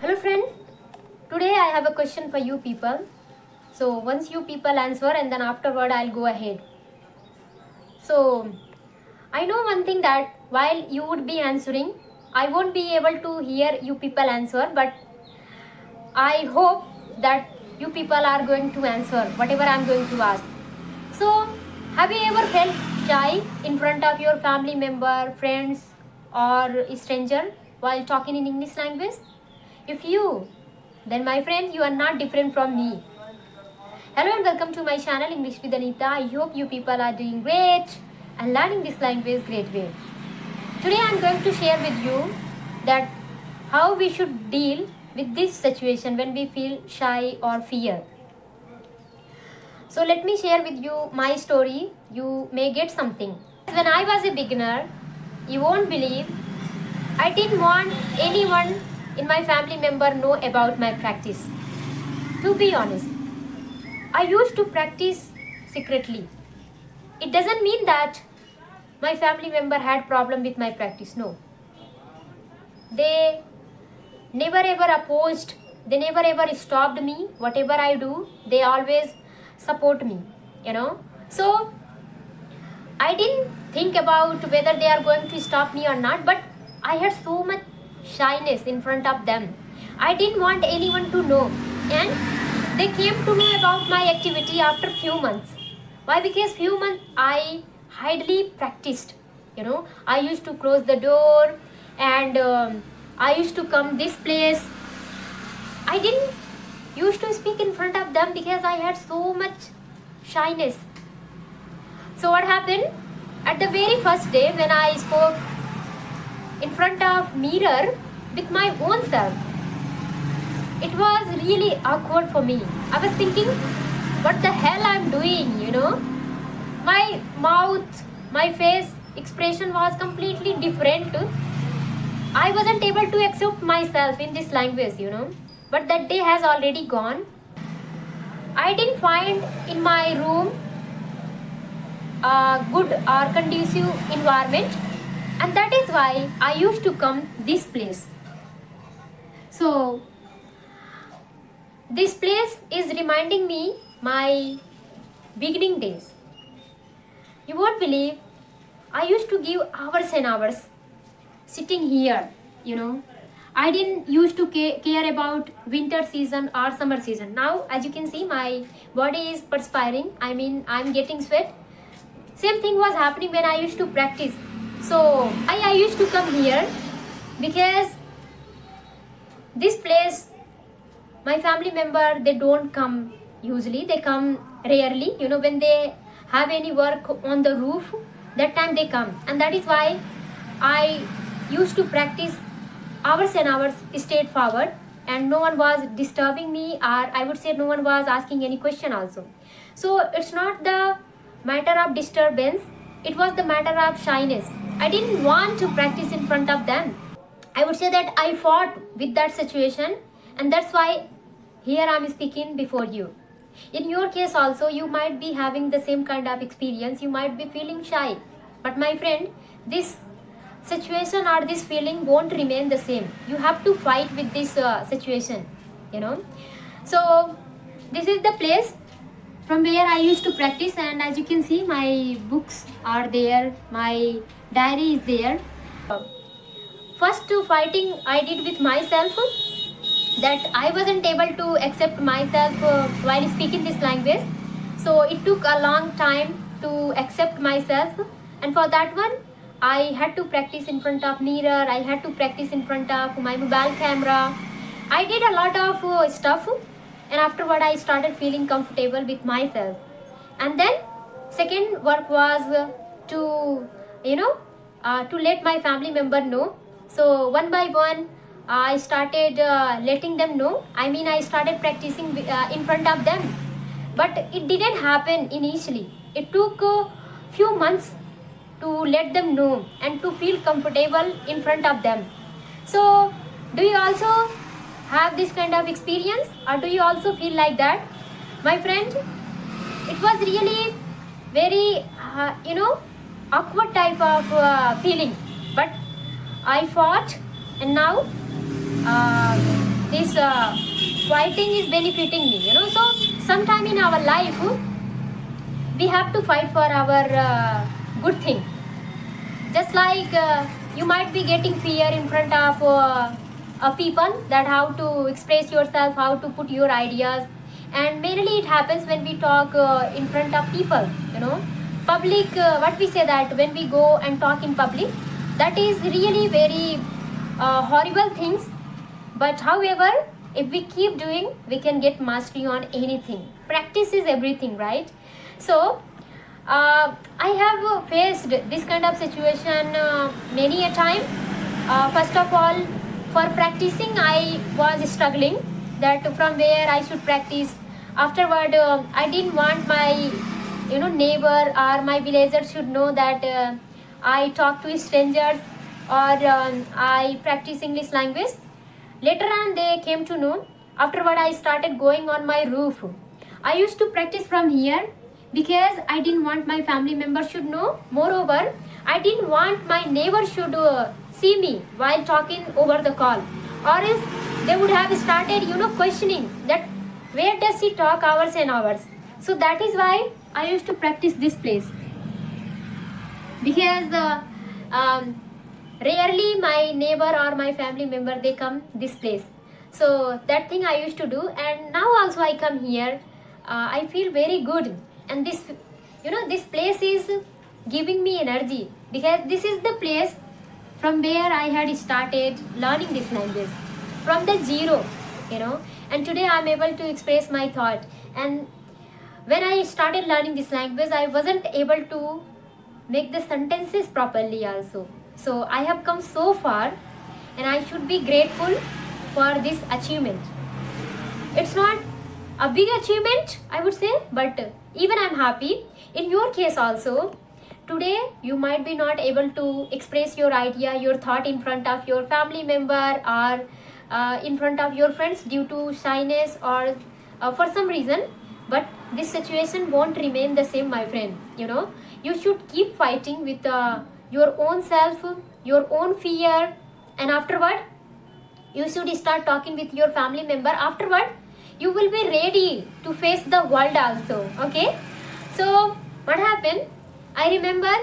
Hello friend, today I have a question for you people. So once you people answer and then afterward I'll go ahead. So I know one thing, that while you would be answering, I won't be able to hear you people answer, but I hope that you people are going to answer whatever I'm going to ask. So have you ever felt shy in front of your family member, friends or a stranger while talking in English language? If you, then my friend, you are not different from me. Hello and welcome to my channel English with Anita. I hope you people are doing great and learning this language great way. Today I am going to share with you that how we should deal with this situation when we feel shy or fear. So let me share with you my story. You may get something. When I was a beginner, you won't believe, I didn't want anyone in my family member know about my practice. To be honest, I used to practice secretly. It doesn't mean that my family member had problem with my practice. No. They never ever opposed. They never ever stopped me. Whatever I do, they always support me. So I didn't think about whether they are going to stop me or not, but I had so much shyness in front of them. I didn't want anyone to know, and they came to know about my activity after few months. Why? Because few months I hardly practiced. I used to close the door, and I used to come this place. I didn't used to speak in front of them because I had so much shyness. So what happened? At the very first day when I spoke in front of mirror with my own self, it was really awkward for me. I was thinking, what the hell I'm doing, My mouth, my face expression was completely different. I wasn't able to accept myself in this language, But that day has already gone. I didn't find in my room a good or conducive environment, and that is why I used to come this place. So this place is reminding me my beginning days. You won't believe, I used to give hours and hours sitting here. I didn't used to care about winter season or summer season. Now as you can see, my body is perspiring. I'm getting sweat. Same thing was happening when I used to practice. So I used to come here because this place, my family member, they don't come usually. They come rarely. When they have any work on the roof, that time they come. And that is why I used to practice hours and hours straight forward, and no one was disturbing me, or I would say no one was asking any question also. So it's not the matter of disturbance, it was the matter of shyness. I didn't want to practice in front of them. I would say that I fought with that situation, and that's why here I'm speaking before you. In your case also, you might be having the same kind of experience. You might be feeling shy, but my friend, this situation or this feeling won't remain the same. You have to fight with this situation. So this is the place from where I used to practice, and as you can see, my books are there, my diary is there. First fighting I did with myself, that I wasn't able to accept myself while speaking this language. So it took a long time to accept myself, and for that one I had to practice in front of mirror. I had to practice in front of my mobile camera. I did a lot of stuff, and afterward I started feeling comfortable with myself. And then second work was to let my family member know. So one by one I started letting them know. I started practicing in front of them, but it didn't happen initially. It took a few months to let them know and to feel comfortable in front of them. So do you also have this kind of experience, or do you also feel like that? My friend, it was really very awkward type of feeling, but I fought, and now this fighting is benefiting me, you know. So sometime in our life we have to fight for our good thing. Just like you might be getting fear in front of people, that how to express yourself, how to put your ideas, and mainly it happens when we talk in front of people, you know. Public, what we say, that when we go and talk in public, that is really very horrible things. But however, if we keep doing, we can get mastery on anything. Practice is everything, right? So I have faced this kind of situation many a time. First of all, for practicing I was struggling, that from where I should practice. Afterward, I didn't want my neighbor or my villager should know that I talk to strangers, or I practice English language. Later on they came to know. Afterward I started going on my roof. I used to practice from here because I didn't want my family members should know. Moreover, I didn't want my neighbor should see me while talking over the call, or else they would have started questioning that where does she talk hours and hours. So that is why I used to practice this place, because rarely my neighbor or my family member they come this place. So that thing I used to do, and now also I come here. I feel very good, and this this place is giving me energy, because this is the place from where I had started learning this language from the zero, and today I'm able to express my thought. And when I started learning this language, I wasn't able to make the sentences properly also. So I have come so far, and I should be grateful for this achievement. It's not a big achievement, I would say, but even I'm happy. In your case also, today you might be not able to express your idea, your thought in front of your family member, or in front of your friends due to shyness, or for some reason. But this situation won't remain the same, my friend. You should keep fighting with your own self, your own fear, and afterward you should start talking with your family member. Afterward you will be ready to face the world also. Okay, so what happened, I remember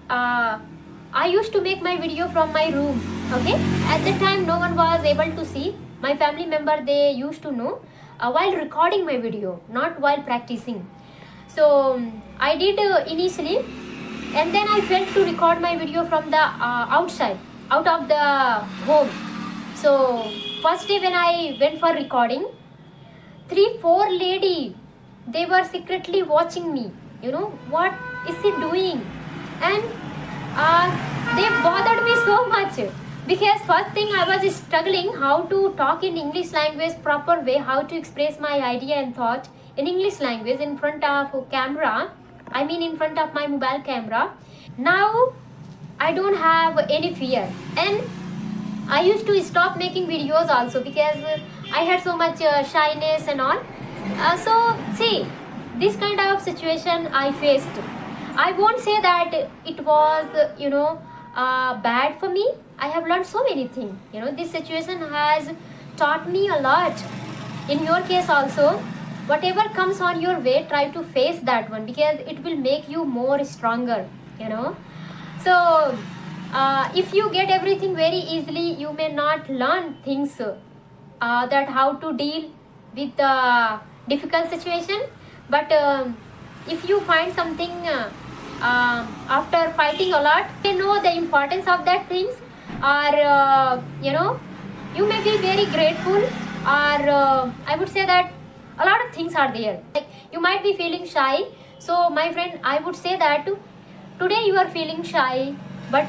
I used to make my video from my room. Okay, at that time no one was able to see. My family member, they used to know while recording my video, not while practicing. So I did initially, and then I felt to record my video from the outside, out of the home. So first day when I went for recording, 3-4 lady, they were secretly watching me, what is he doing, and they bothered me so much, because first thing I was struggling how to talk in English language proper way, how to express my idea and thought in English language in front of camera, I mean in front of my mobile camera. Now I don't have any fear, and I used to stop making videos also because I had so much shyness and all. So see, this kind of situation I faced. I won't say that it was bad for me. I have learned so many things. This situation has taught me a lot. In your case also, whatever comes on your way, try to face that one, because it will make you more stronger. So if you get everything very easily, you may not learn things that how to deal with the difficult situation. But if you find something after fighting a lot, you know the importance of that things, or you may be very grateful, or I would say that a lot of things are there. Like you might be feeling shy. So my friend, I would say that today you are feeling shy, but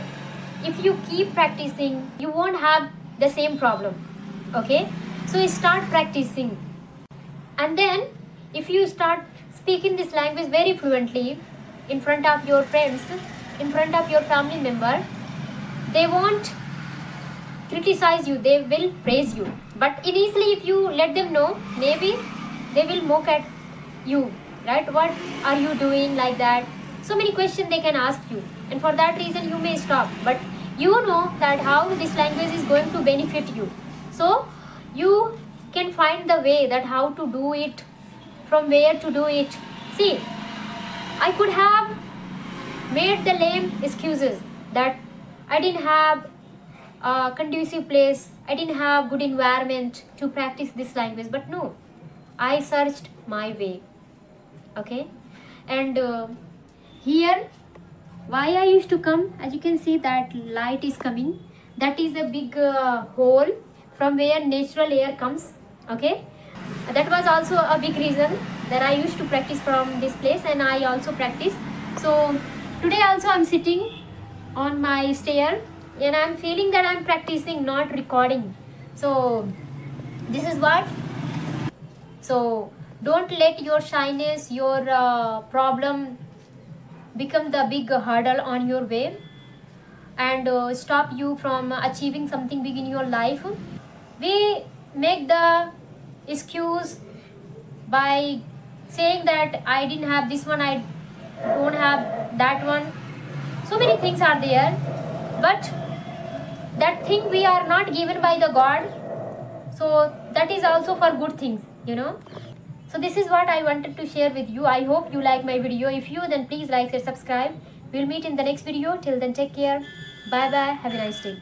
if you keep practicing, you won't have the same problem. Okay, so start practicing, and then if you start speaking this language very fluently in front of your friends, in front of your family member, they won't criticize you, they will praise you. But initially if you let them know, maybe they will mock at you, right? What are you doing like that? So many questions they can ask you, and for that reason you may stop. But you know that how this language is going to benefit you, so you can find the way that how to do it, from where to do it. See, I could have made the lame excuses that I didn't have a conducive place, I didn't have good environment to practice this language, but no, I searched my way. Okay, and here why I used to come, as you can see that light is coming, that is a big hole from where natural air comes. Okay, that was also a big reason that I used to practice from this place, and I also practice. So today also I'm sitting on my stair and I'm feeling that I'm practicing, not recording. So this is what. So don't let your shyness, your problem become the big hurdle on your way and stop you from achieving something big in your life. We make the excuse by saying that I didn't have this one, I don't have that one. So many things are there, but that thing we are not given by the God. So that is also for good things, you know. So this is what I wanted to share with you. I hope you like my video. If you, then please like and subscribe. We'll meet in the next video. Till then, take care. Bye bye. Have a nice day.